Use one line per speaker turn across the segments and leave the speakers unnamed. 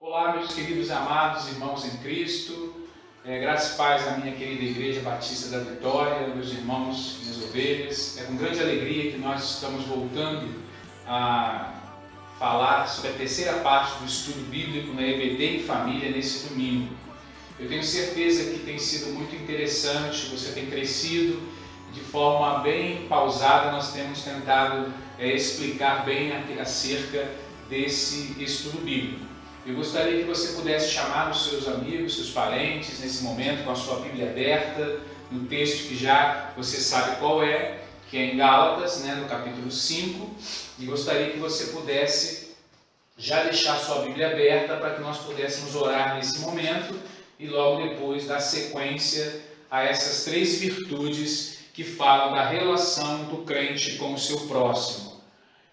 Olá, meus queridos amados irmãos em Cristo, graças e paz à minha querida Igreja Batista da Vitória, meus irmãos, minhas ovelhas. É com grande alegria que nós estamos voltando a falar sobre a terceira parte do estudo bíblico na EBD em Família nesse domingo. Eu tenho certeza que tem sido muito interessante, você tem crescido de forma bem pausada. Nós temos tentado explicar bem acerca desse estudo bíblico. Eu gostaria que você pudesse chamar os seus amigos, seus parentes, nesse momento, com a sua Bíblia aberta, no texto que já você sabe qual é, que é em Gálatas, no capítulo 5, e gostaria que você pudesse já deixar a sua Bíblia aberta para que nós pudéssemos orar nesse momento e logo depois dar sequência a essas três virtudes que falam da relação do crente com o seu próximo.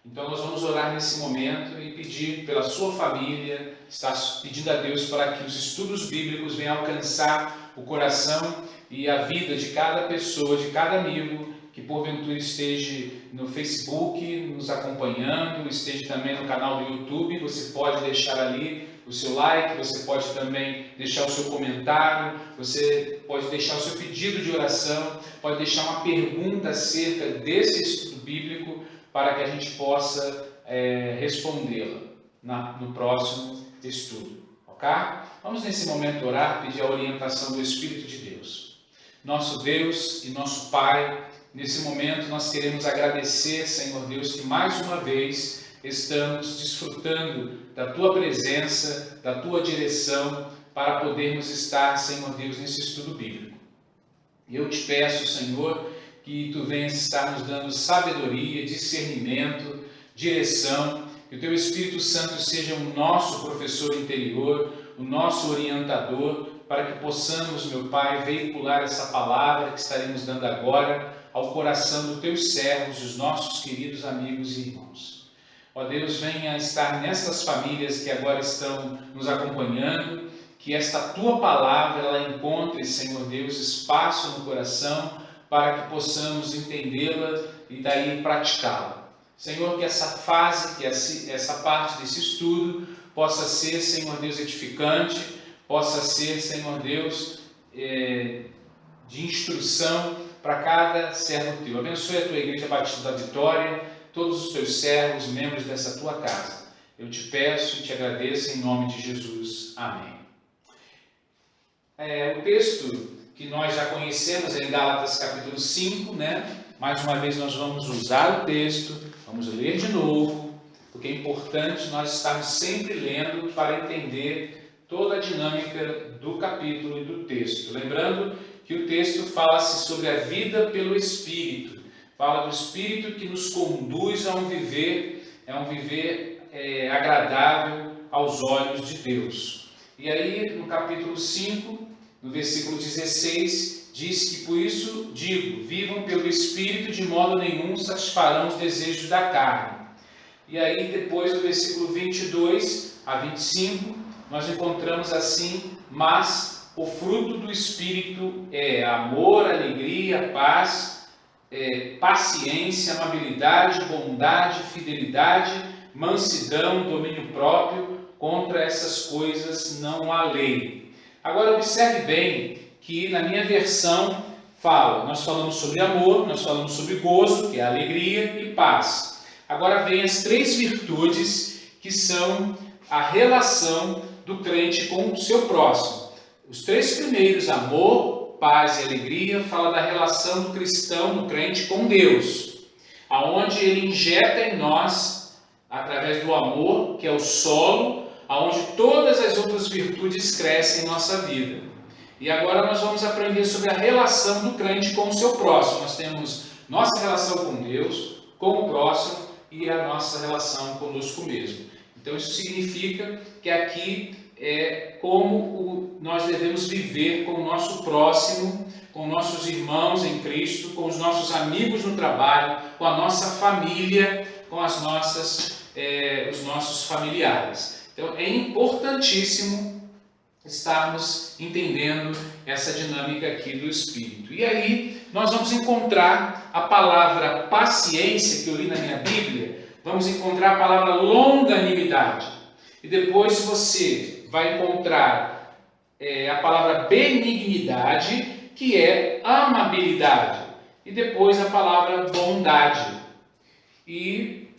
Então nós vamos orar nesse momento e pedir pela sua família, estar pedindo a Deus para que os estudos bíblicos venham alcançar o coração e a vida de cada pessoa, de cada amigo que porventura esteja no Facebook nos acompanhando, esteja também no canal do YouTube. Você pode deixar ali o seu like, você pode também deixar o seu comentário, você pode deixar o seu pedido de oração, pode deixar uma pergunta acerca desse estudo bíblico, para que a gente possa respondê-la no próximo estudo, ok? Vamos nesse momento orar, pedir a orientação do Espírito de Deus. Nosso Deus e nosso Pai, nesse momento nós queremos agradecer, Senhor Deus, que mais uma vez estamos desfrutando da Tua presença, da Tua direção, para podermos estar, Senhor Deus, nesse estudo bíblico. E eu te peço, Senhor, que Tu venhas estar nos dando sabedoria, discernimento, direção, que o Teu Espírito Santo seja o nosso professor interior, o nosso orientador, para que possamos, meu Pai, veicular essa palavra que estaremos dando agora ao coração dos Teus servos, os nossos queridos amigos e irmãos. Ó Deus, venha estar nessas famílias que agora estão nos acompanhando, que esta Tua palavra ela encontre, Senhor Deus, espaço no coração, para que possamos entendê-la e daí praticá-la. Senhor, que essa fase, que essa parte desse estudo possa ser, Senhor Deus, edificante, possa ser, Senhor Deus, de instrução para cada servo Teu. Abençoe a Tua Igreja Batista da Vitória, todos os Teus servos, membros dessa Tua casa. Eu te peço e te agradeço em nome de Jesus. Amém. O texto que nós já conhecemos em Gálatas capítulo 5, Mais uma vez nós vamos usar o texto, vamos ler de novo, porque é importante nós estarmos sempre lendo para entender toda a dinâmica do capítulo e do texto. Lembrando que o texto fala-se sobre a vida pelo Espírito, fala do Espírito que nos conduz a um viver agradável aos olhos de Deus. E aí no capítulo 5, no versículo 16, diz que por isso digo, vivam pelo Espírito, de modo nenhum satisfarão os desejos da carne. E aí depois do versículo 22 a 25, nós encontramos assim, mas o fruto do Espírito é amor, alegria, paz, paciência, amabilidade, bondade, fidelidade, mansidão, domínio próprio. Contra essas coisas não há lei. Agora observe bem que na minha versão nós falamos sobre amor, nós falamos sobre gozo, que é alegria, e paz. Agora vem as três virtudes que são a relação do crente com o seu próximo. Os três primeiros, amor, paz e alegria, fala da relação do cristão, do crente com Deus, aonde ele injeta em nós, através do amor, que é o solo, aonde todas as outras virtudes crescem em nossa vida. E agora nós vamos aprender sobre a relação do crente com o seu próximo. Nós temos nossa relação com Deus, com o próximo e a nossa relação conosco mesmo. Então isso significa que aqui é como nós devemos viver com o nosso próximo, com nossos irmãos em Cristo, com os nossos amigos no trabalho, com a nossa família, com os nossos familiares. Então, é importantíssimo estarmos entendendo essa dinâmica aqui do Espírito. E aí, nós vamos encontrar a palavra paciência, que eu li na minha Bíblia, vamos encontrar a palavra longanimidade. E depois você vai encontrar a palavra benignidade, que é amabilidade. E depois a palavra bondade. E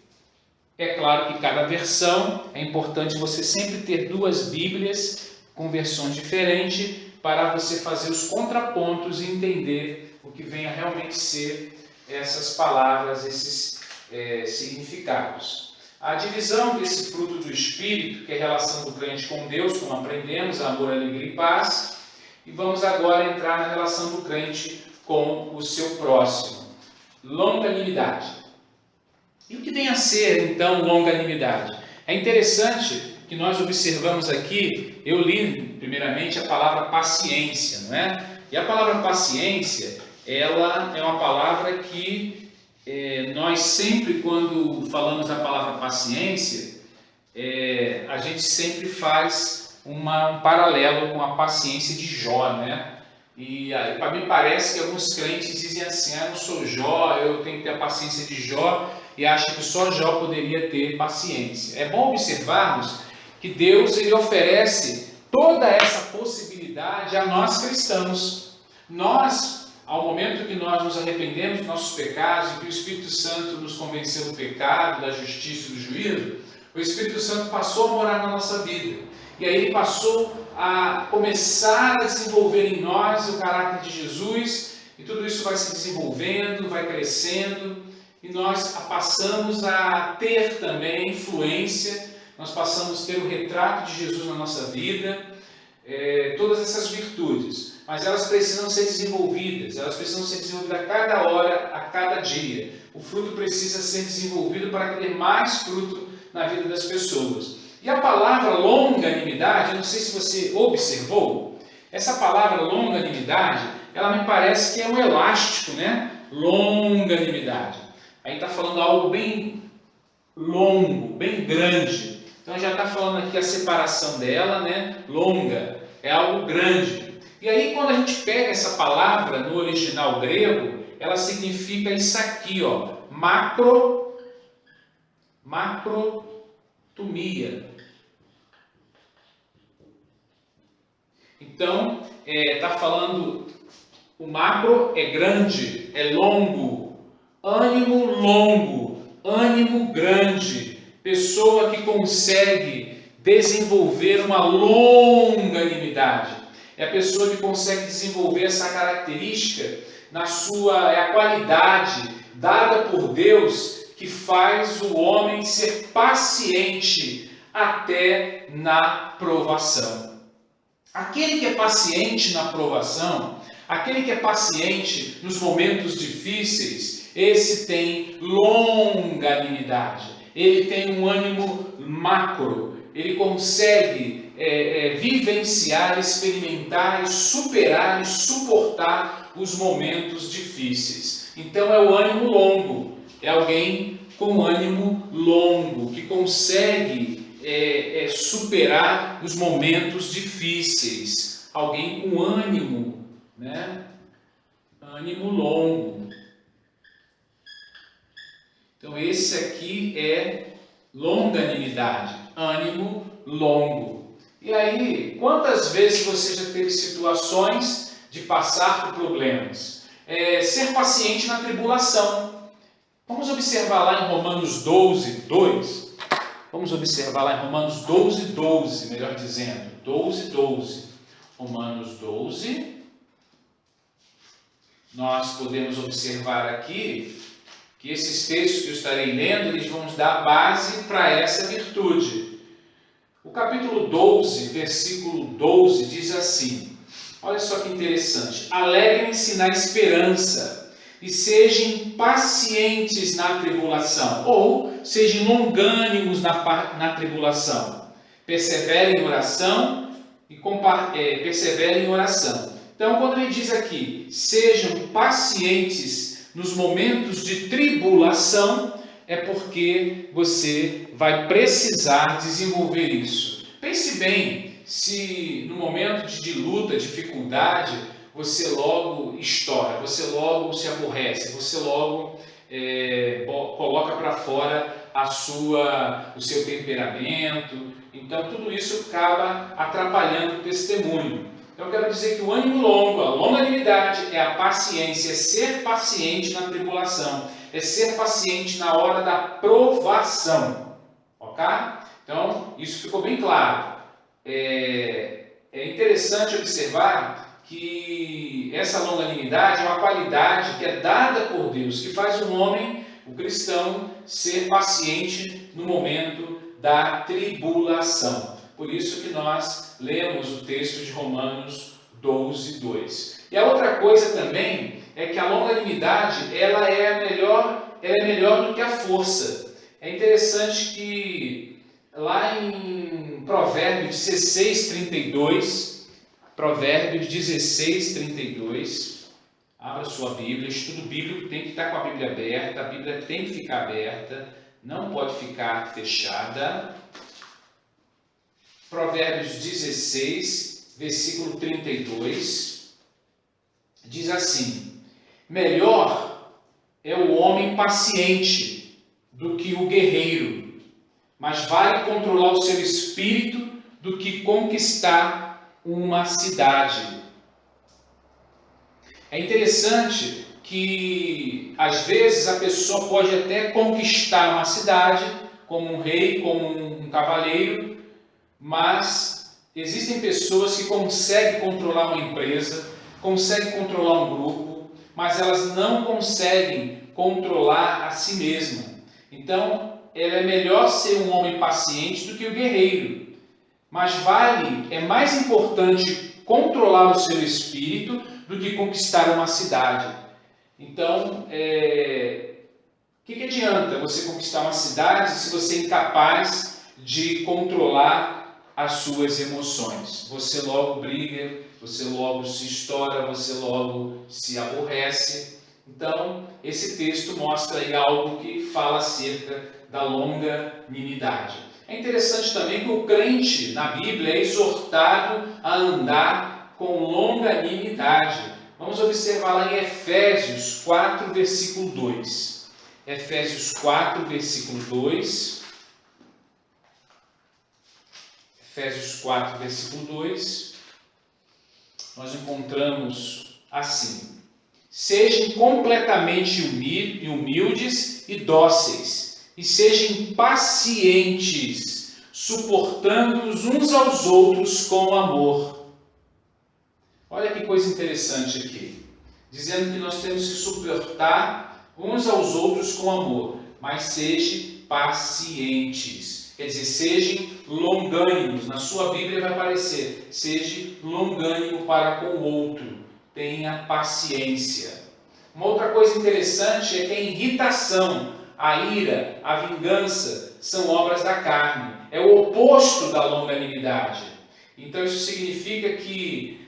é claro que cada versão, é importante você sempre ter duas Bíblias com versões diferentes para você fazer os contrapontos e entender o que venha realmente ser essas palavras, esses significados. A divisão desse fruto do Espírito, que é a relação do crente com Deus, como aprendemos, amor, alegria e paz. E vamos agora entrar na relação do crente com o seu próximo. Longanimidade. E o que vem a ser, então, longanimidade? É interessante que nós observamos aqui, eu li primeiramente a palavra paciência, não é? E a palavra paciência, ela é uma palavra que nós sempre, quando falamos da palavra paciência, a gente sempre faz um paralelo com a paciência de Jó, né? E para mim parece que alguns crentes dizem assim, eu não sou Jó, eu tenho que ter a paciência de Jó, e acham que só Jó poderia ter paciência. É bom observarmos que Deus ele oferece toda essa possibilidade a nós cristãos. Nós, ao momento que nós nos arrependemos dos nossos pecados e que o Espírito Santo nos convenceu do pecado, da justiça e do juízo, o Espírito Santo passou a morar na nossa vida. E aí ele passou a começar a desenvolver em nós o caráter de Jesus, e tudo isso vai se desenvolvendo, vai crescendo, e nós passamos a ter também influência, nós passamos a ter o retrato de Jesus na nossa vida, todas essas virtudes, mas elas precisam ser desenvolvidas, elas precisam ser desenvolvidas a cada hora, a cada dia. O fruto precisa ser desenvolvido para ter mais fruto na vida das pessoas. E a palavra longanimidade, eu não sei se você observou, essa palavra longanimidade, ela me parece que é um elástico, né? Longanimidade. Aí está falando algo bem longo, bem grande. Então já está falando aqui a separação dela, né? Longa, é algo grande. E aí quando a gente pega essa palavra no original grego, ela significa isso aqui, ó, macrotumia. Então, está falando, o macro é grande, é longo, ânimo grande, pessoa que consegue desenvolver uma longanimidade. É a pessoa que consegue desenvolver essa característica na sua, a qualidade dada por Deus que faz o homem ser paciente até na provação. Aquele que é paciente na provação, aquele que é paciente nos momentos difíceis, esse tem longanimidade, ele tem um ânimo macro, ele consegue vivenciar, experimentar e superar e suportar os momentos difíceis. Então é o ânimo longo, é alguém com ânimo longo, que consegue superar os momentos difíceis. Alguém com ânimo, né? Ânimo longo. Então esse aqui é longanimidade, ânimo longo. E aí, quantas vezes você já teve situações de passar por problemas? Ser paciente na tribulação. Vamos observar lá em Romanos 12, 2. Vamos observar lá em Romanos 12, 12, melhor dizendo. 12, 12. Romanos 12. Nós podemos observar aqui que esses textos que eu estarei lendo, eles vão nos dar base para essa virtude. O capítulo 12, versículo 12, diz assim, olha só que interessante, alegrem-se na esperança e sejam pacientes na tribulação, ou sejam longânimos na tribulação, perseverem em oração e perseverem em oração. Então, quando ele diz aqui, sejam pacientes nos momentos de tribulação, é porque você vai precisar desenvolver isso. Pense bem, se no momento de luta, dificuldade, você logo estoura, você logo se aborrece, você logo coloca para fora o seu temperamento, Então tudo isso acaba atrapalhando o testemunho. Então eu quero dizer que o ânimo longo, a longanimidade, é a paciência, é ser paciente na tribulação, é ser paciente na hora da provação. Ok? Então isso ficou bem claro. É interessante observar que essa longanimidade é uma qualidade que é dada por Deus, que faz o homem, o cristão, ser paciente no momento da tribulação. Por isso que nós lemos o texto de Romanos 12, 2. E a outra coisa também é que a longanimidade ela é melhor do que a força. É interessante que lá em Provérbios 16, 32, Provérbios 16, 32, abra sua Bíblia, estudo bíblico tem que estar com a Bíblia aberta, a Bíblia tem que ficar aberta, não pode ficar fechada. Provérbios 16, versículo 32, diz assim: melhor é o homem paciente do que o guerreiro, mas vale controlar o seu espírito do que conquistar uma cidade. É interessante que, às vezes, a pessoa pode até conquistar uma cidade, como um rei, como um cavaleiro, mas existem pessoas que conseguem controlar uma empresa, conseguem controlar um grupo, mas elas não conseguem controlar a si mesma. Então, é melhor ser um homem paciente do que o guerreiro. Mas é mais importante controlar o seu espírito do que conquistar uma cidade. Então, o que adianta você conquistar uma cidade se você é incapaz de controlar as suas emoções? Você logo briga, você logo se estoura, você logo se aborrece. Então, esse texto mostra aí algo que fala acerca da longanimidade. É interessante também que o crente na Bíblia é exortado a andar com longanimidade. Vamos observar lá em Efésios 4, versículo 2. Efésios 4, versículo 2. Efésios 4, versículo 2. Nós encontramos assim: sejam completamente humildes e dóceis, e sejam pacientes, suportando-os uns aos outros com amor. Olha que coisa interessante aqui, dizendo que nós temos que suportar uns aos outros com amor, mas sejam pacientes, quer dizer, sejam longânimos. Na sua Bíblia vai aparecer, seja longânimo para com o outro, tenha paciência. Uma outra coisa interessante é que a irritação, a ira, a vingança são obras da carne, é o oposto da longanimidade. Então isso significa que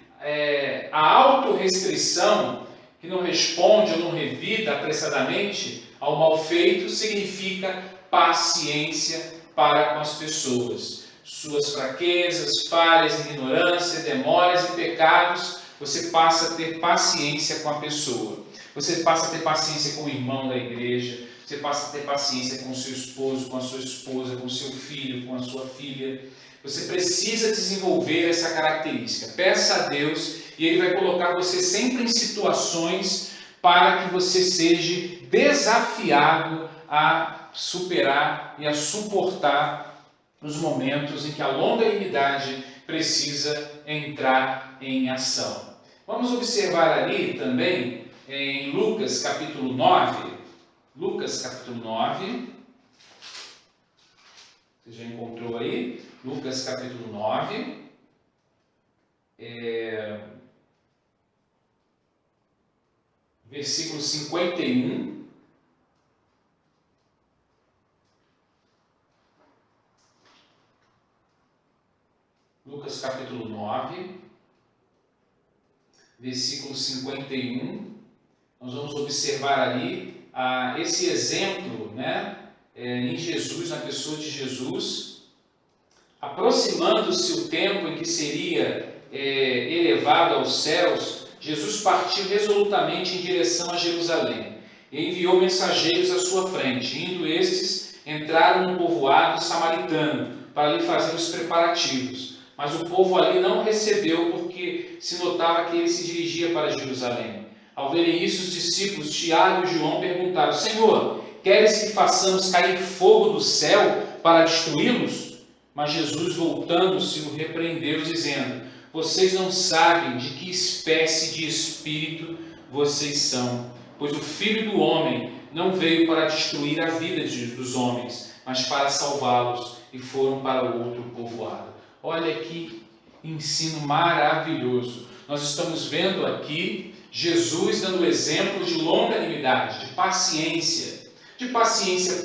a autorrestrição, que não responde ou não revida apressadamente ao mal feito, significa paciência para com as pessoas. Suas fraquezas, falhas, ignorância, demórias e pecados, você passa a ter paciência com a pessoa. Você passa a ter paciência com o irmão da igreja, você passa a ter paciência com o seu esposo, com a sua esposa, com o seu filho, com a sua filha. Você precisa desenvolver essa característica. Peça a Deus e Ele vai colocar você sempre em situações para que você seja desafiado a superar e a suportar os momentos em que a longanimidade precisa entrar em ação. Vamos observar ali também em Lucas capítulo 9. Lucas capítulo 9. Você já encontrou aí? Lucas capítulo 9. Versículo 51. Lucas capítulo 9, versículo 51. Nós vamos observar ali esse exemplo, em Jesus, na pessoa de Jesus. Aproximando-se o tempo em que seria elevado aos céus, Jesus partiu resolutamente em direção a Jerusalém e enviou mensageiros à sua frente. Indo estes, entraram no povoado samaritano, para lhe fazer os preparativos. Mas o povo ali não recebeu, porque se notava que ele se dirigia para Jerusalém. Ao verem isso, os discípulos Tiago e João perguntaram: Senhor, queres que façamos cair fogo do céu para destruí-los? Mas Jesus, voltando-se, o repreendeu, dizendo: Vocês não sabem de que espécie de espírito vocês são, pois o Filho do Homem não veio para destruir a vida dos homens, mas para salvá-los, e foram para outro povoado. Olha que ensino maravilhoso. Nós estamos vendo aqui Jesus dando exemplo de longanimidade, de paciência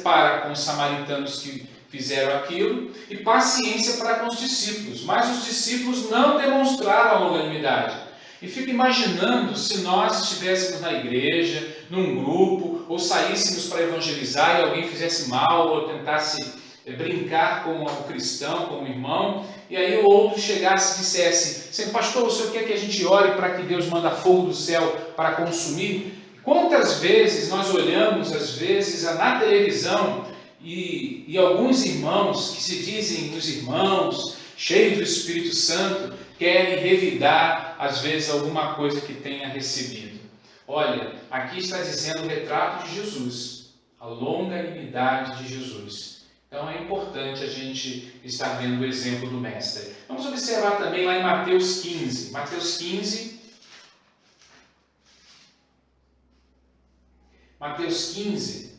para com os samaritanos que fizeram aquilo e paciência para com os discípulos. Mas os discípulos não demonstraram a longanimidade. E fico imaginando se nós estivéssemos na igreja, num grupo, ou saíssemos para evangelizar e alguém fizesse mal ou tentasse brincar com o cristão, com o irmão, e aí o outro chegasse e dissesse: Senhor pastor, o senhor quer que a gente ore para que Deus manda fogo do céu para consumir? Quantas vezes nós olhamos, às vezes, na televisão e alguns irmãos que se dizem os irmãos, cheios do Espírito Santo, querem revidar, às vezes, alguma coisa que tenha recebido. Olha, aqui está dizendo o retrato de Jesus, a longanimidade de Jesus. Então é importante a gente estar vendo o exemplo do Mestre. Vamos observar também lá em Mateus 15. Mateus 15. Mateus 15.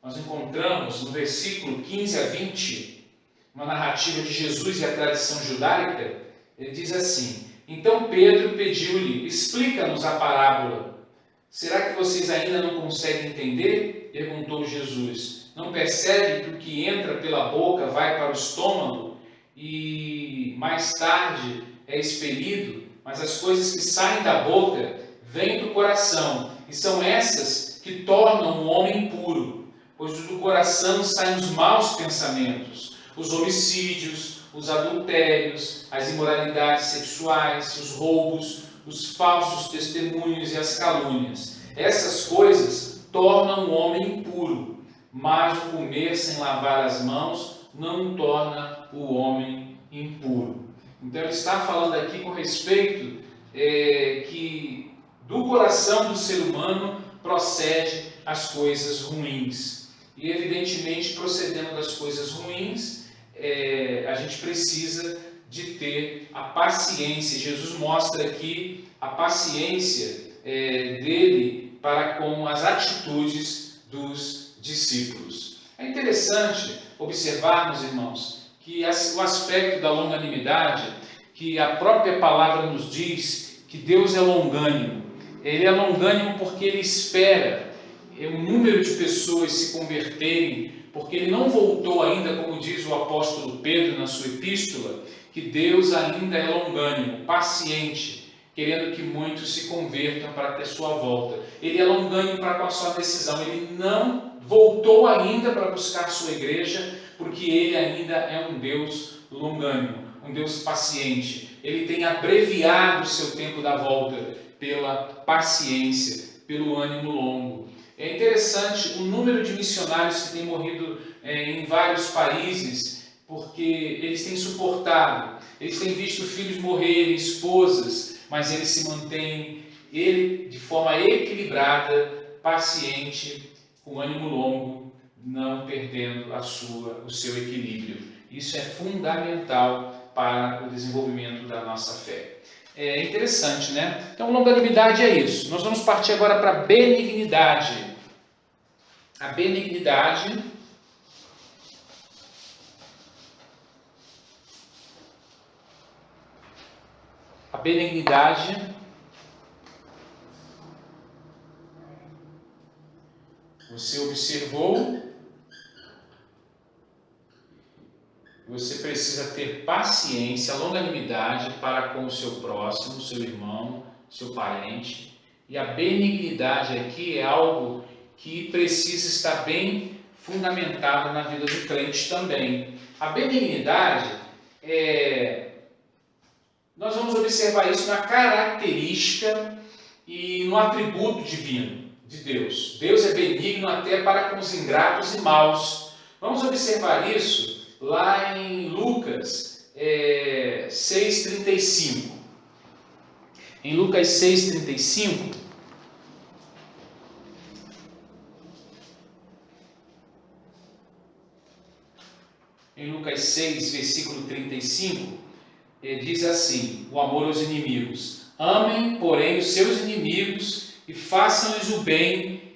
Nós encontramos no versículo 15 a 20, uma narrativa de Jesus e a tradição judaica. Ele diz assim: Então Pedro pediu-lhe: Explica-nos a parábola. Será que vocês ainda não conseguem entender? Perguntou Jesus. Não percebe que o que entra pela boca vai para o estômago e mais tarde é expelido? Mas as coisas que saem da boca vêm do coração, e são essas que tornam o homem impuro. Pois do coração saem os maus pensamentos, os homicídios, os adultérios, as imoralidades sexuais, os roubos, os falsos testemunhos e as calúnias. Essas coisas tornam o homem impuro, mas o comer sem lavar as mãos não torna o homem impuro. Então ele está falando aqui com respeito que do coração do ser humano procede as coisas ruins. E evidentemente, procedendo das coisas ruins, a gente precisa de ter a paciência. Jesus mostra aqui a paciência dele para com as atitudes dos discípulos. É interessante observarmos, irmãos, que o aspecto da longanimidade, que a própria palavra nos diz que Deus é longânimo. Ele é longânimo porque ele espera o número de pessoas se converterem, porque ele não voltou ainda, como diz o apóstolo Pedro na sua epístola, que Deus ainda é longânimo, paciente, querendo que muitos se convertam para ter sua volta. Ele é longânimo para com a sua decisão, ele não voltou ainda para buscar sua igreja, porque ele ainda é um Deus longânimo, um Deus paciente. Ele tem abreviado o seu tempo da volta pela paciência, pelo ânimo longo. É interessante o número de missionários que têm morrido em vários países, porque eles têm suportado, eles têm visto filhos morrerem, esposas, mas eles se mantêm de forma equilibrada, paciente, com ânimo longo, não perdendo o seu equilíbrio. Isso é fundamental para o desenvolvimento da nossa fé. É interessante, né? Então, longanimidade é isso. Nós vamos partir agora para a benignidade. A benignidade você observou, você precisa ter paciência, longanimidade para com o seu próximo, seu irmão, seu parente. E a benignidade aqui é algo que precisa estar bem fundamentado na vida do crente também. A benignidade nós vamos observar isso na característica e no atributo divino de Deus. Deus é benigno até para com os ingratos e maus. Vamos observar isso lá em Lucas 6,35. Em Lucas 6,35, em Lucas 6, versículo 35, diz assim: o amor aos inimigos. Amem, porém, os seus inimigos e façam-lhes o bem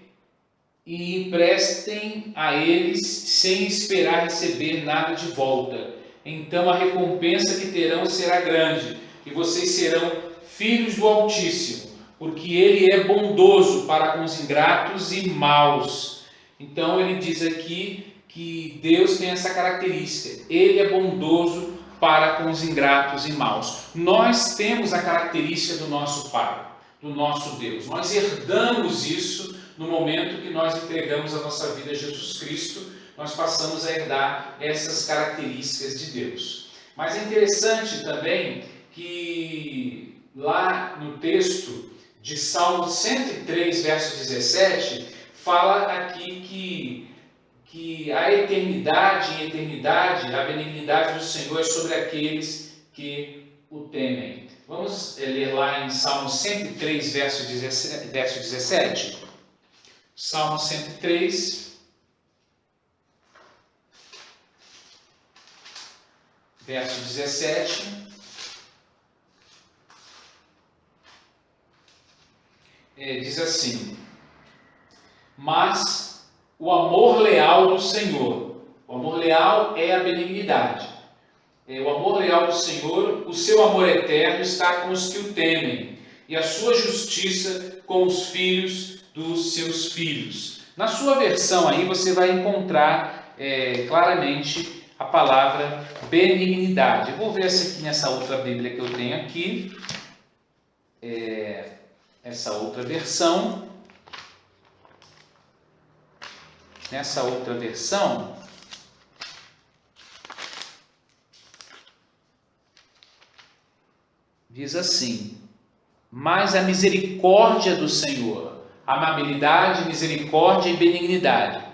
e emprestem a eles sem esperar receber nada de volta. Então a recompensa que terão será grande e vocês serão filhos do Altíssimo, porque Ele é bondoso para com os ingratos e maus. Então ele diz aqui que Deus tem essa característica, Ele é bondoso para com os ingratos e maus. Nós temos a característica do nosso Pai, do nosso Deus. Nós herdamos isso no momento que nós entregamos a nossa vida a Jesus Cristo. Nós passamos a herdar essas características de Deus. Mas é interessante também que lá no texto de Salmo 103, verso 17, fala aqui que a eternidade e eternidade, a benignidade do Senhor é sobre aqueles que o temem. Vamos ler lá em Salmo 103, verso 17. Salmo 103, verso 17. Diz assim: mas o amor leal do Senhor, o amor leal é a benignidade. O amor leal do Senhor, o seu amor eterno está com os que o temem, e a sua justiça com os filhos dos seus filhos. Na sua versão aí você vai encontrar claramente a palavra benignidade. Eu vou ver essa aqui nessa outra Bíblia que eu tenho aqui, essa outra versão. Nessa outra versão, diz assim: mas a misericórdia do Senhor, amabilidade, misericórdia e benignidade,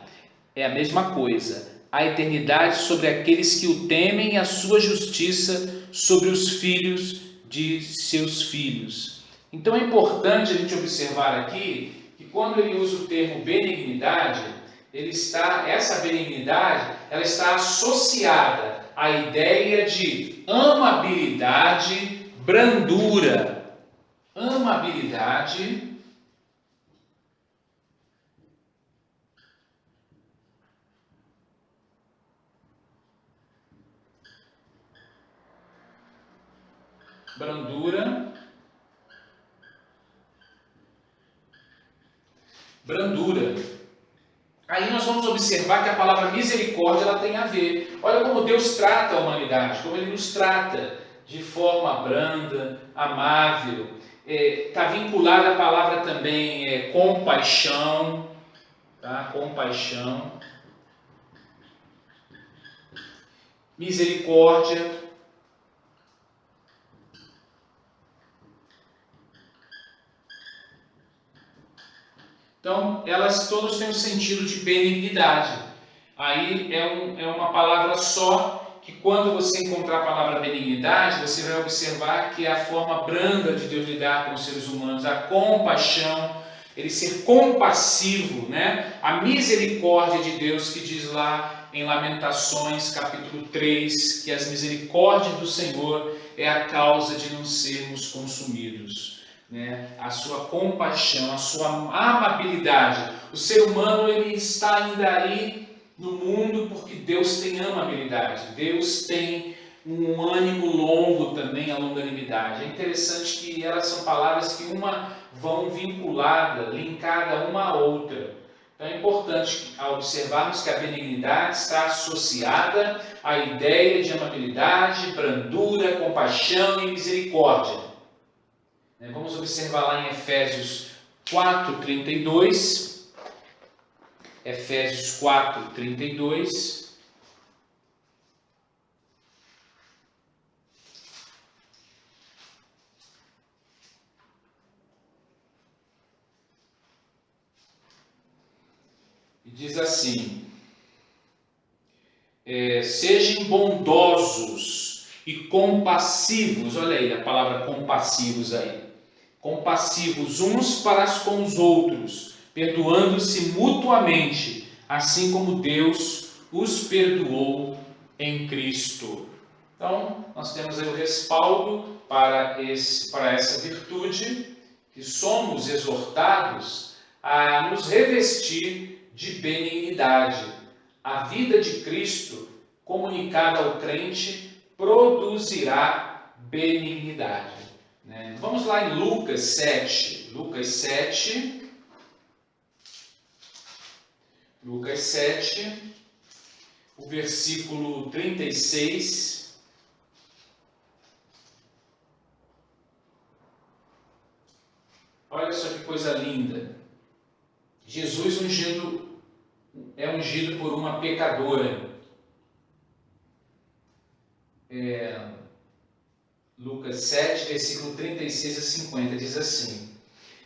é a mesma coisa. A eternidade sobre aqueles que o temem e a sua justiça sobre os filhos de seus filhos. Então é importante a gente observar aqui que quando ele usa o termo benignidade, essa benignidade, ela está associada à ideia de amabilidade, brandura. Amabilidade, brandura. Aí nós vamos observar que a palavra misericórdia ela tem a ver. Olha como Deus trata a humanidade, como Ele nos trata de forma branda, amável. Está vinculada a palavra também compaixão, tá? Compaixão, misericórdia. Então, elas todas têm um sentido de benignidade. Aí é uma palavra só, que quando você encontrar a palavra benignidade, você vai observar que é a forma branda de Deus lidar com os seres humanos, a compaixão, ele ser compassivo, né? A misericórdia de Deus, que diz lá em Lamentações, capítulo 3, que as misericórdias do Senhor é a causa de não sermos consumidos. Né? A sua compaixão, a sua amabilidade. O ser humano ele está ainda aí no mundo porque Deus tem amabilidade, Deus tem um ânimo longo também, a longanimidade. É interessante que elas são palavras que uma vão vinculada, linkada uma à outra. Então é importante observarmos que a benignidade está associada à ideia de amabilidade, brandura, compaixão e misericórdia. Vamos observar lá em Efésios 4:32. Efésios 4:32. diz assim: sejam bondosos e compassivos. Olha aí a palavra compassivos aí. Compassivos uns para com os outros, perdoando-se mutuamente, assim como Deus os perdoou em Cristo. Então, nós temos aí o respaldo para essa virtude, que somos exortados a nos revestir de benignidade. A vida de Cristo, comunicada ao crente, produzirá benignidade. Vamos lá em Lucas 7. Lucas 7, o versículo 36. Olha só que coisa linda. Jesus é ungido por uma pecadora. Lucas 7, versículo 36 a 50, diz assim: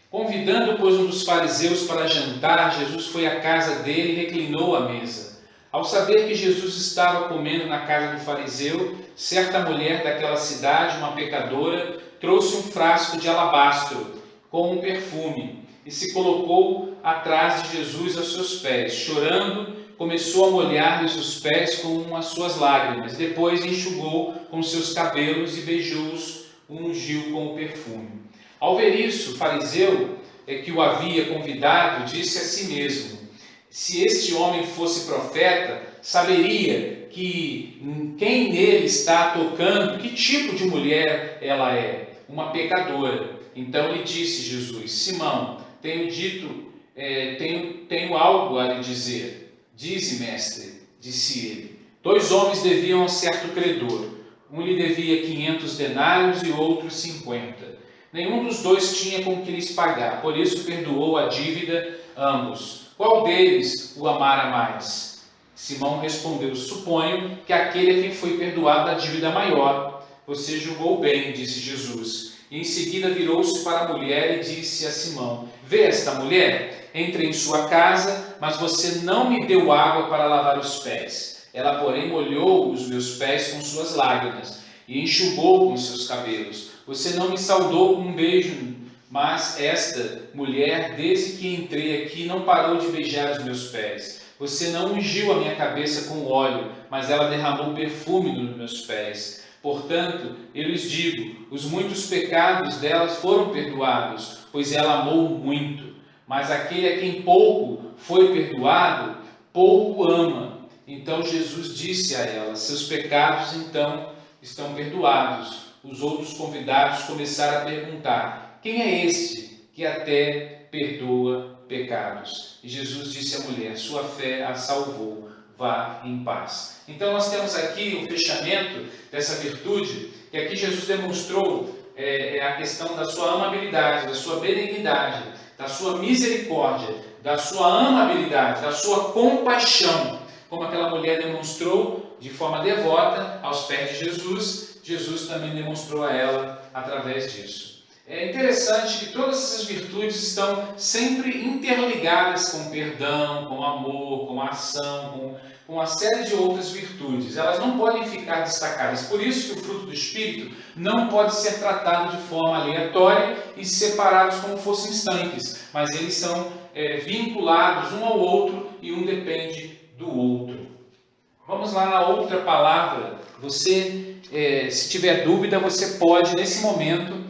convidando, pois, um dos fariseus para jantar, Jesus foi à casa dele e reclinou à mesa. Ao saber que Jesus estava comendo na casa do fariseu, certa mulher daquela cidade, uma pecadora, trouxe um frasco de alabastro com um perfume e se colocou atrás de Jesus aos seus pés. Chorando, começou a molhar-lhes os pés com as suas lágrimas. Depois enxugou com seus cabelos e beijou-os, ungiu com o perfume. Ao ver isso, o fariseu que o havia convidado disse a si mesmo: se este homem fosse profeta, saberia que quem nele está tocando, que tipo de mulher ela é, uma pecadora. Então lhe disse Jesus: Simão, tenho algo a lhe dizer. Dize, mestre, disse ele. 2 homens deviam a certo credor. Um lhe devia 500 denários e outro 50. Nenhum dos dois tinha com que lhes pagar, por isso perdoou a dívida ambos. Qual deles o amara mais? Simão respondeu: suponho que aquele a quem foi perdoada a dívida maior. Você julgou bem, disse Jesus. E em seguida virou-se para a mulher e disse a Simão: vê esta mulher? Entrei em sua casa, mas você não me deu água para lavar os pés. Ela, porém, molhou os meus pés com suas lágrimas e enxugou com seus cabelos. Você não me saudou com um beijo, mas esta mulher, desde que entrei aqui, não parou de beijar os meus pés. Você não ungiu a minha cabeça com óleo, mas ela derramou perfume nos meus pés. Portanto, eu lhes digo, os muitos pecados delas foram perdoados, pois ela amou muito. Mas aquele a quem pouco foi perdoado, pouco ama. Então Jesus disse a ela: seus pecados então estão perdoados. Os outros convidados começaram a perguntar: quem é este que até perdoa pecados? E Jesus disse à mulher: sua fé a salvou, vá em paz. Então nós temos aqui o fechamento dessa virtude, que aqui Jesus demonstrou a questão da sua amabilidade, da sua benignidade, da sua misericórdia, da sua amabilidade, da sua compaixão, como aquela mulher demonstrou de forma devota aos pés de Jesus. Jesus também demonstrou a ela através disso. É interessante que todas essas virtudes estão sempre interligadas com perdão, com amor, com ação, com uma série de outras virtudes. Elas não podem ficar destacadas. Por isso que o fruto do Espírito não pode ser tratado de forma aleatória e separados como fossem estanques, mas eles são vinculados um ao outro e um depende do outro. Vamos lá na outra palavra. Você, se tiver dúvida, você pode, nesse momento,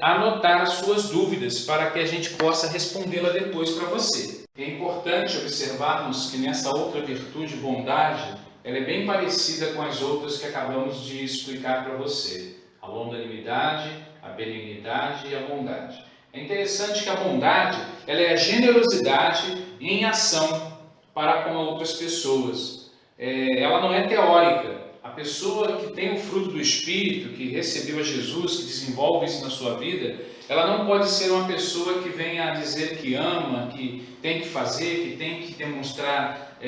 anotar as suas dúvidas para que a gente possa respondê-la depois para você. É importante observarmos que nessa outra virtude, bondade, ela é bem parecida com as outras que acabamos de explicar para você. A longanimidade, a benignidade e a bondade. É interessante que a bondade, ela é a generosidade em ação para com outras pessoas. Ela não é teórica. A pessoa que tem o fruto do Espírito, que recebeu a Jesus, que desenvolve isso na sua vida, ela não pode ser uma pessoa que venha a dizer que ama, que tem que fazer, que tem que demonstrar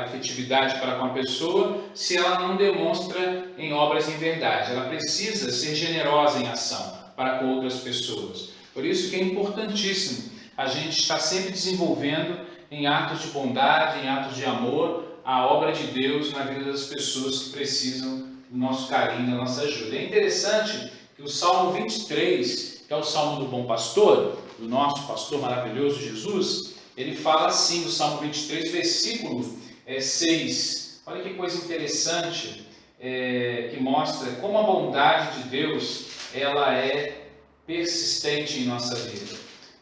afetividade para com a pessoa, se ela não demonstra em obras em verdade. Ela precisa ser generosa em ação para com outras pessoas. Por isso que é importantíssimo a gente estar sempre desenvolvendo em atos de bondade, em atos de amor, a obra de Deus na vida das pessoas que precisam do nosso carinho, da nossa ajuda. É interessante que o Salmo 23, que é o Salmo do Bom Pastor, do nosso pastor maravilhoso Jesus, ele fala assim, no Salmo 23, versículo 6. Olha que coisa interessante, que mostra como a bondade de Deus ela é persistente em nossa vida.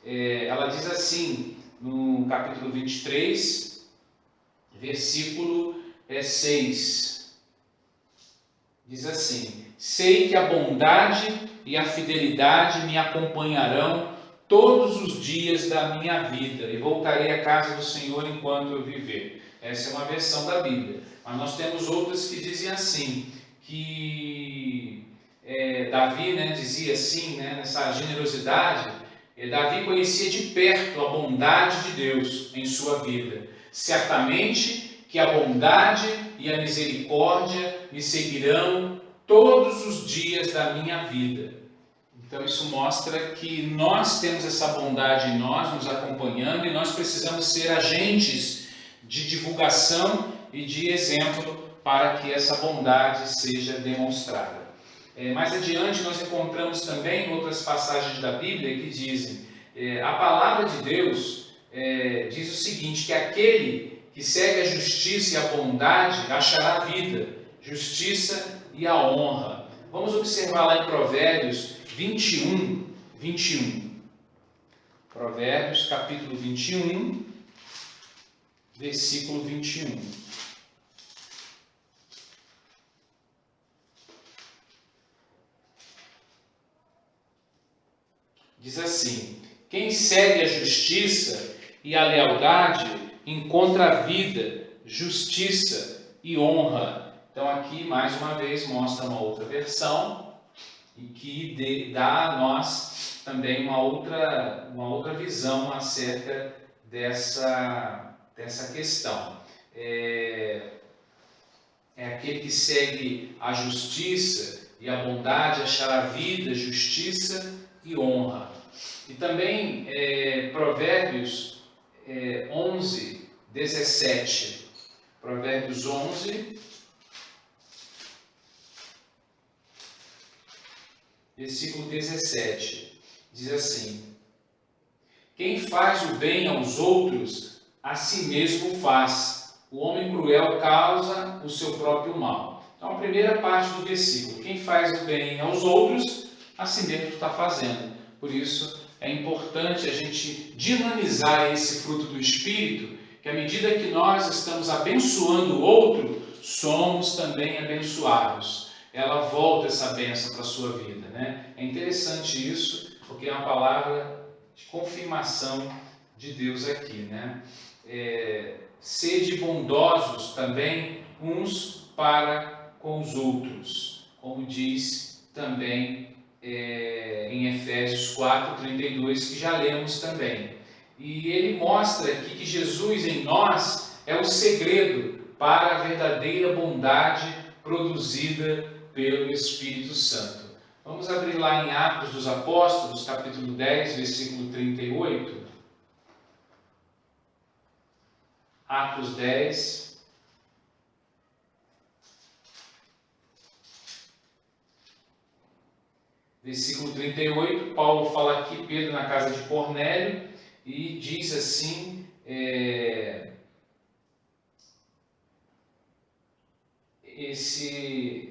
Ela diz assim, no capítulo 23, versículo 6. Diz assim: sei que a bondade e a fidelidade me acompanharão todos os dias da minha vida e voltarei à casa do Senhor enquanto eu viver. Essa é uma versão da Bíblia. Mas nós temos outras que dizem assim, que Davi dizia assim, nessa generosidade, Davi conhecia de perto a bondade de Deus em sua vida. Certamente que a bondade e a misericórdia me seguirão todos os dias da minha vida. Então isso mostra que nós temos essa bondade em nós, nos acompanhando, e nós precisamos ser agentes de divulgação e de exemplo para que essa bondade seja demonstrada. Mais adiante nós encontramos também outras passagens da Bíblia que dizem, a palavra de Deus diz o seguinte, que aquele que segue a justiça e a bondade achará a vida, justiça e a honra. Vamos observar lá em Provérbios 21. Provérbios capítulo 21, versículo 21. Diz assim, quem segue a justiça e a lealdade encontra a vida, justiça e honra. Então aqui mais uma vez mostra uma outra versão e que dá a nós também uma outra visão acerca dessa questão. É aquele que segue a justiça e a bondade achará vida, justiça e honra. E também Provérbios 11, 17. Provérbios 11, versículo 17. Diz assim, quem faz o bem aos outros, a si mesmo faz. O homem cruel causa o seu próprio mal. Então, a primeira parte do versículo, quem faz o bem aos outros, a si mesmo está fazendo. Por isso, é importante a gente dinamizar esse fruto do Espírito, que à medida que nós estamos abençoando o outro, somos também abençoados. Ela volta essa bênção para a sua vida, É interessante isso, porque é uma palavra de confirmação de Deus aqui, Sede bondosos também uns para com os outros, como diz também em Efésios 4:32, que já lemos também. E ele mostra aqui que Jesus em nós é o segredo para a verdadeira bondade produzida pelo Espírito Santo. Vamos abrir lá em Atos dos Apóstolos, capítulo 10, versículo 38. Atos 10, versículo 38, Paulo fala aqui, Pedro na casa de Cornélio, e diz assim,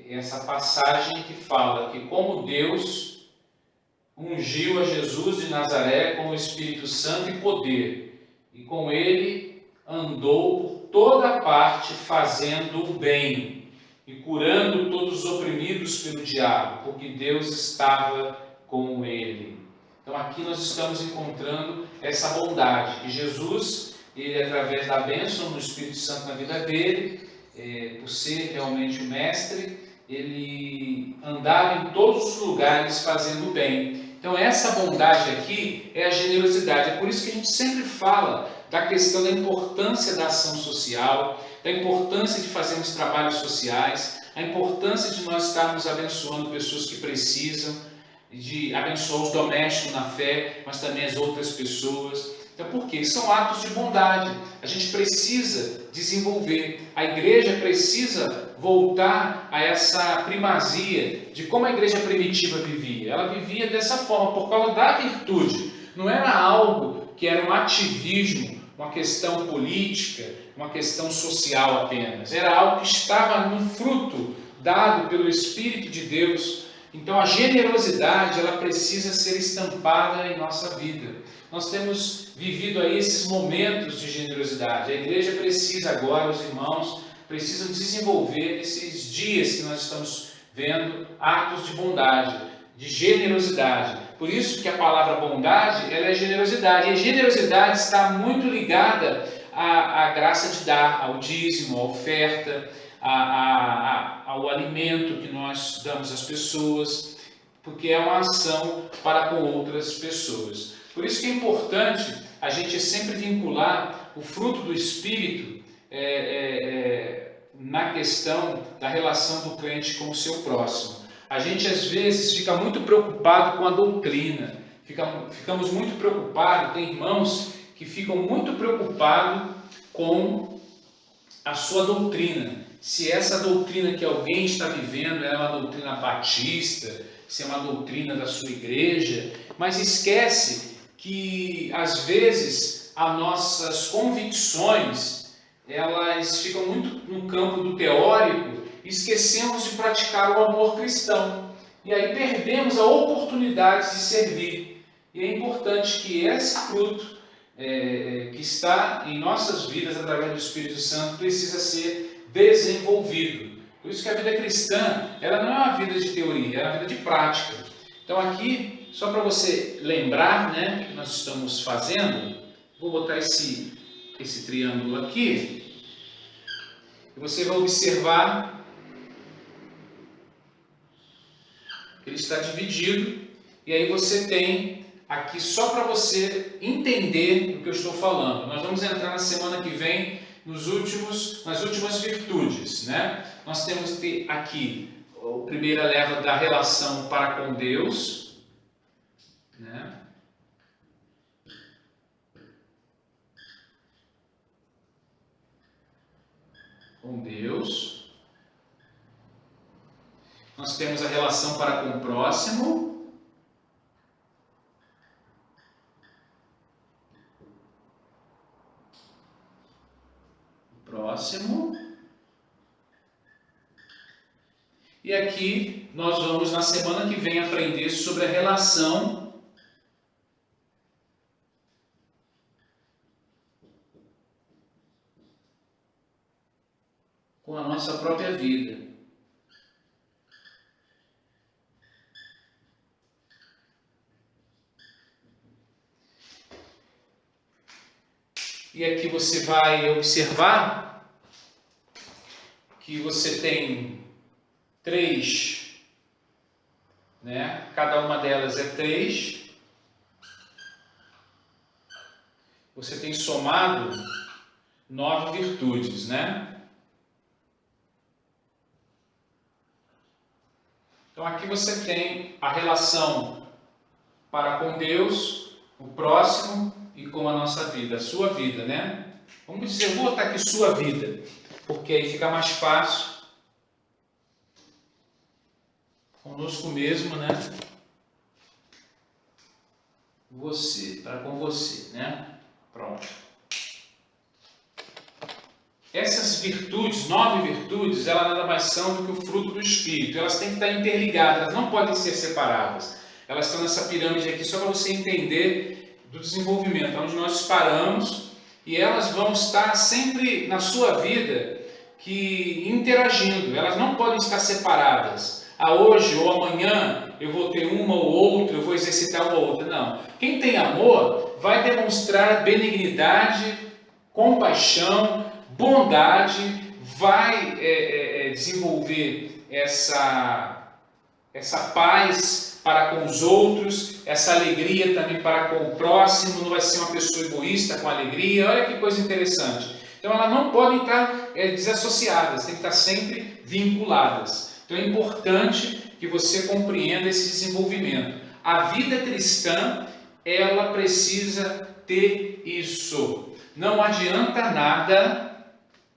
essa passagem que fala que como Deus ungiu a Jesus de Nazaré com o Espírito Santo e poder, e com ele andou por toda parte fazendo o bem e curando todos os oprimidos pelo diabo, porque Deus estava com ele. Então aqui nós estamos encontrando essa bondade, que Jesus, ele através da bênção do Espírito Santo na vida dele, por ser realmente o mestre, ele andava em todos os lugares fazendo o bem. Então essa bondade aqui é a generosidade. É por isso que a gente sempre fala da questão da importância da ação social, da importância de fazermos trabalhos sociais, a importância de nós estarmos abençoando pessoas que precisam, de abençoar os domésticos na fé, mas também as outras pessoas. Então, por quê? São atos de bondade. A gente precisa desenvolver. A igreja precisa voltar a essa primazia de como a igreja primitiva vivia. Ela vivia dessa forma, por causa da virtude. Não era algo que era um ativismo, uma questão política, uma questão social apenas. Era algo que estava no fruto dado pelo Espírito de Deus. Então a generosidade, ela precisa ser estampada em nossa vida. Nós temos vivido aí esses momentos de generosidade. A igreja precisa agora, os irmãos precisam desenvolver esses dias que nós estamos vendo atos de bondade, de generosidade. Por isso que a palavra bondade, ela é generosidade. E a generosidade está muito ligada à graça de dar, ao dízimo, à oferta, ao alimento que nós damos às pessoas, porque é uma ação para com outras pessoas. Por isso que é importante a gente sempre vincular o fruto do Espírito na questão da relação do crente com o seu próximo. A gente às vezes fica muito preocupado com a doutrina, ficamos muito preocupados, tem irmãos que ficam muito preocupados com a sua doutrina. Se essa doutrina que alguém está vivendo é uma doutrina batista, se é uma doutrina da sua igreja, mas esquece que às vezes as nossas convicções elas ficam muito no campo do teórico e esquecemos de praticar o amor cristão. E aí perdemos a oportunidade de servir. E é importante que esse fruto que está em nossas vidas através do Espírito Santo precisa ser desenvolvido. Por isso que a vida cristã, ela não é uma vida de teoria, é uma vida de prática. Então aqui, só para você lembrar, né, que nós estamos fazendo, vou botar esse triângulo aqui, e você vai observar que ele está dividido, e aí você tem aqui só para você entender o que eu estou falando. Nós vamos entrar na semana que vem nas últimas virtudes, né? Nós temos aqui a primeira leva da relação para com Deus, né? Com Deus. Nós temos a relação para com o próximo. Próximo. E aqui nós vamos na semana que vem aprender sobre a relação com a nossa própria vida. E aqui você vai observar que você tem 3, né? Cada uma delas é 3. Você tem somado 9 virtudes, né? Então aqui você tem a relação para com Deus, o próximo e com a nossa vida, a sua vida, né? Vamos dizer, vou botar aqui sua vida, porque aí fica mais fácil. Conosco mesmo, né? Você, para com você, né? Pronto. Essas virtudes, 9 virtudes, elas nada mais são do que o fruto do Espírito. Elas têm que estar interligadas, elas não podem ser separadas. Elas estão nessa pirâmide aqui só para você entender do desenvolvimento, onde nós paramos, e elas vão estar sempre na sua vida que interagindo, elas não podem estar separadas. Hoje ou amanhã eu vou ter uma ou outra, eu vou exercitar uma ou outra. Não. Quem tem amor vai demonstrar benignidade, compaixão, bondade, vai desenvolver essa paz para com os outros, essa alegria também para com o próximo, não vai ser uma pessoa egoísta com alegria. Olha que coisa interessante. Então elas não podem estar desassociadas, têm que estar sempre vinculadas. Então é importante que você compreenda esse desenvolvimento. A vida cristã, ela precisa ter isso. Não adianta nada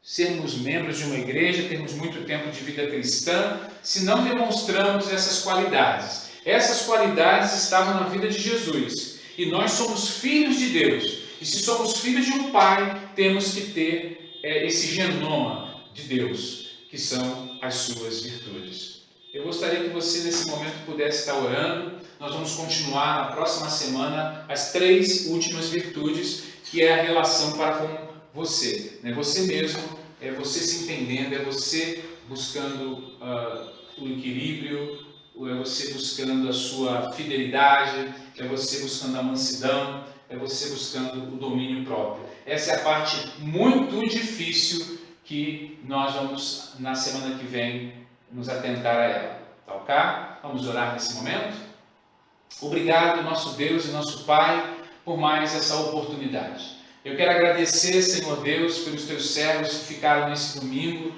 sermos membros de uma igreja, termos muito tempo de vida cristã, se não demonstramos essas qualidades. Essas qualidades estavam na vida de Jesus. E nós somos filhos de Deus. E se somos filhos de um Pai, temos que ter esse genoma de Deus, que são as suas virtudes. Eu gostaria que você, nesse momento, pudesse estar orando. Nós vamos continuar na próxima semana as 3 últimas virtudes, que é a relação para com você. Você mesmo, é você se entendendo, é você buscando o equilíbrio, é você buscando a sua fidelidade, é você buscando a mansidão, é você buscando o domínio próprio. Essa é a parte muito difícil que nós vamos, na semana que vem, nos atentar a ela. Tá ok? Vamos orar nesse momento? Obrigado, nosso Deus e nosso Pai, por mais essa oportunidade. Eu quero agradecer, Senhor Deus, pelos teus servos que ficaram nesse domingo,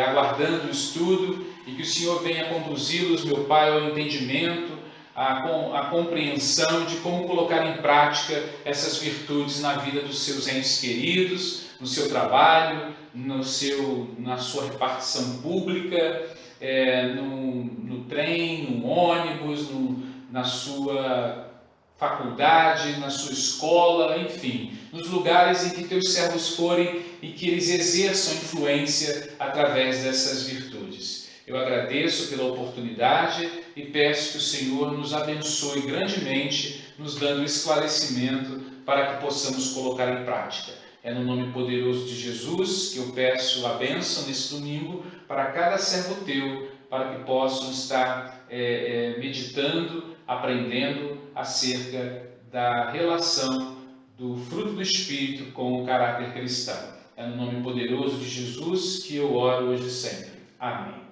aguardando o estudo, e que o Senhor venha conduzi-los, meu Pai, ao entendimento, à compreensão de como colocar em prática essas virtudes na vida dos seus entes queridos, no seu trabalho, na sua repartição pública, no trem, no ônibus, na sua faculdade, na sua escola, enfim, nos lugares em que teus servos forem e que eles exerçam influência através dessas virtudes. Eu agradeço pela oportunidade e peço que o Senhor nos abençoe grandemente, nos dando esclarecimento para que possamos colocar em prática. É no nome poderoso de Jesus que eu peço a bênção nesse domingo para cada servo teu, para que possam estar meditando, aprendendo acerca da relação do fruto do Espírito com o caráter cristão. É no nome poderoso de Jesus que eu oro hoje e sempre. Amém.